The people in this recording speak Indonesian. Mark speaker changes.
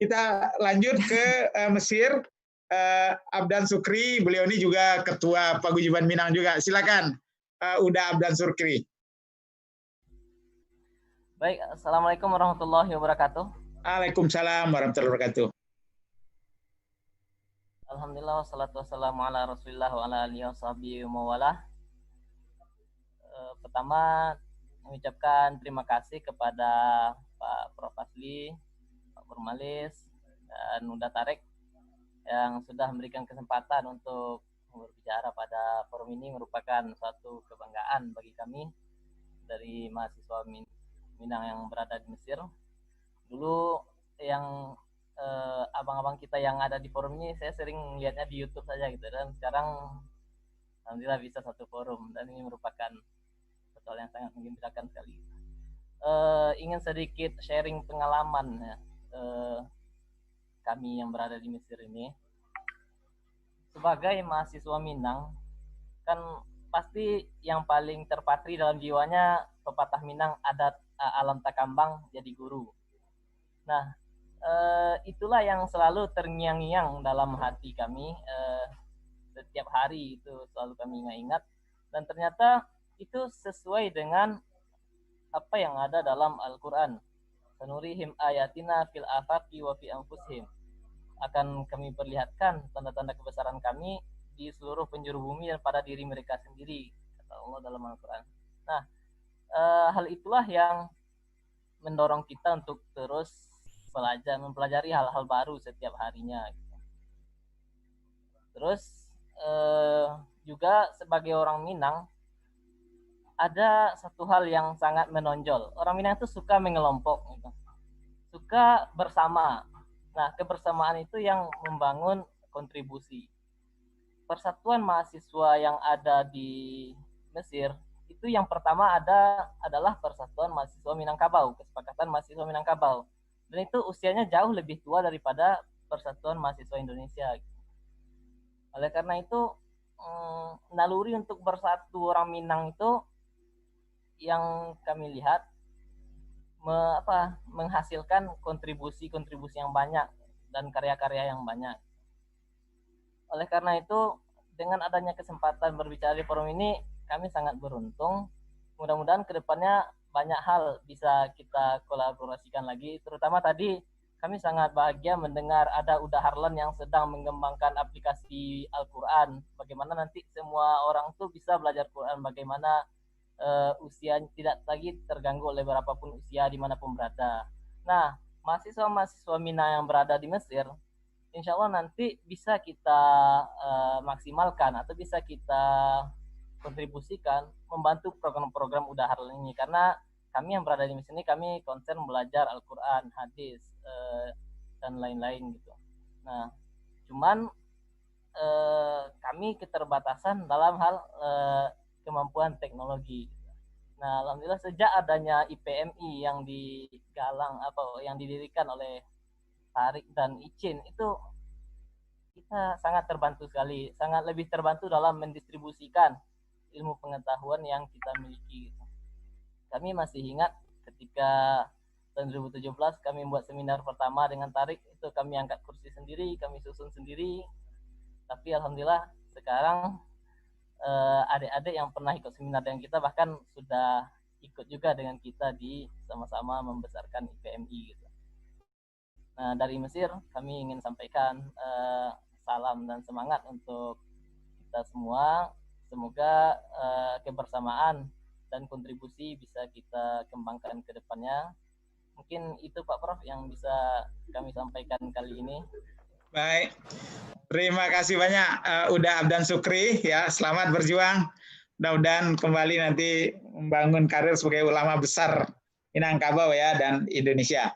Speaker 1: Kita lanjut ke Mesir. Abdan Sukri, beliau ini juga Ketua Paguyuban Minang juga. Silakan, Uda Abdan Sukri.
Speaker 2: Baik, Assalamualaikum warahmatullahi wabarakatuh.
Speaker 1: Waalaikumsalam warahmatullahi wabarakatuh.
Speaker 2: Alhamdulillah, wassalatu wassalamu ala rasulillah wa ala alihi wa sahbihi wa mawalah. Pertama, mengucapkan terima kasih kepada Pak Prof. Asli, Pak Purmalis, dan Uda Tarik yang sudah memberikan kesempatan untuk berbicara pada forum ini. Merupakan suatu kebanggaan bagi kami dari mahasiswa Minang yang berada di Mesir. Dulu yang abang-abang kita yang ada di forum ini saya sering lihatnya di YouTube saja gitu, dan sekarang alhamdulillah bisa satu forum, dan ini merupakan hal yang sangat menggembirakan sekali. Ingin sedikit sharing pengalaman ya, kami yang berada di Mesir ini. Sebagai mahasiswa Minang, kan pasti yang paling terpatri dalam jiwanya pepatah Minang, adat alam takambang jadi guru. Nah, itulah yang selalu terngiang-ngiang dalam hati kami. Setiap hari itu selalu kami ingat, dan ternyata itu sesuai dengan apa yang ada dalam Al-Quran. Sanurihim ayatina fil afaqi wa fi anfusihim. Akan kami perlihatkan tanda-tanda kebesaran kami di seluruh penjuru bumi dan pada diri mereka sendiri, kata Allah dalam Al-Quran. Nah, hal itulah yang mendorong kita untuk terus mempelajari hal-hal baru setiap harinya. Terus juga sebagai orang Minang, ada satu hal yang sangat menonjol. Orang Minang itu suka mengelompok, gitu. Suka bersama. Nah, kebersamaan itu yang membangun kontribusi. Persatuan mahasiswa yang ada di Mesir itu yang pertama adalah Persatuan Mahasiswa Minangkabau, Kesepakatan Mahasiswa Minangkabau. Dan itu usianya jauh lebih tua daripada Persatuan Mahasiswa Indonesia. Oleh karena itu, naluri untuk bersatu orang Minang itu yang kami lihat menghasilkan kontribusi-kontribusi yang banyak dan karya-karya yang banyak. Oleh karena itu, dengan adanya kesempatan berbicara di forum ini, kami sangat beruntung. Mudah-mudahan kedepannya banyak hal bisa kita kolaborasikan lagi. Terutama tadi kami sangat bahagia mendengar ada Uda Harlan yang sedang mengembangkan aplikasi Al-Quran. Bagaimana nanti semua orang tuh bisa belajar Quran, bagaimana usia tidak lagi terganggu oleh berapapun usia dimanapun berada. Nah, mahasiswa-mahasiswa Mina yang berada di Mesir, insya Allah nanti bisa kita maksimalkan atau bisa kita kontribusikan membantu program-program Uda Harlan ini, karena kami yang berada di Mesir ini kami konsen belajar Al-Quran, hadis, dan lain-lain gitu. Nah, cuman kami keterbatasan dalam hal kemampuan teknologi. Nah, alhamdulillah sejak adanya IPMI yang yang didirikan oleh Tarik dan Icin, itu kita sangat terbantu sekali, sangat lebih terbantu dalam mendistribusikan ilmu pengetahuan yang kita miliki. Kami masih ingat ketika tahun 2017 kami membuat seminar pertama dengan Tarik, itu kami angkat kursi sendiri, kami susun sendiri. Tapi alhamdulillah sekarang adik-adik yang pernah ikut seminar dengan kita bahkan sudah ikut juga dengan kita di sama-sama membesarkan IPMI gitu. Nah, dari Mesir kami ingin sampaikan salam dan semangat untuk kita semua. Semoga kebersamaan dan kontribusi bisa kita kembangkan ke depannya. Mungkin itu Pak Prof yang bisa kami sampaikan kali ini.
Speaker 1: Baik, terima kasih banyak Uda Abdan Sukri ya, selamat berjuang. Mudah-mudahan kembali nanti membangun karir sebagai ulama besar Minangkabau ya dan Indonesia.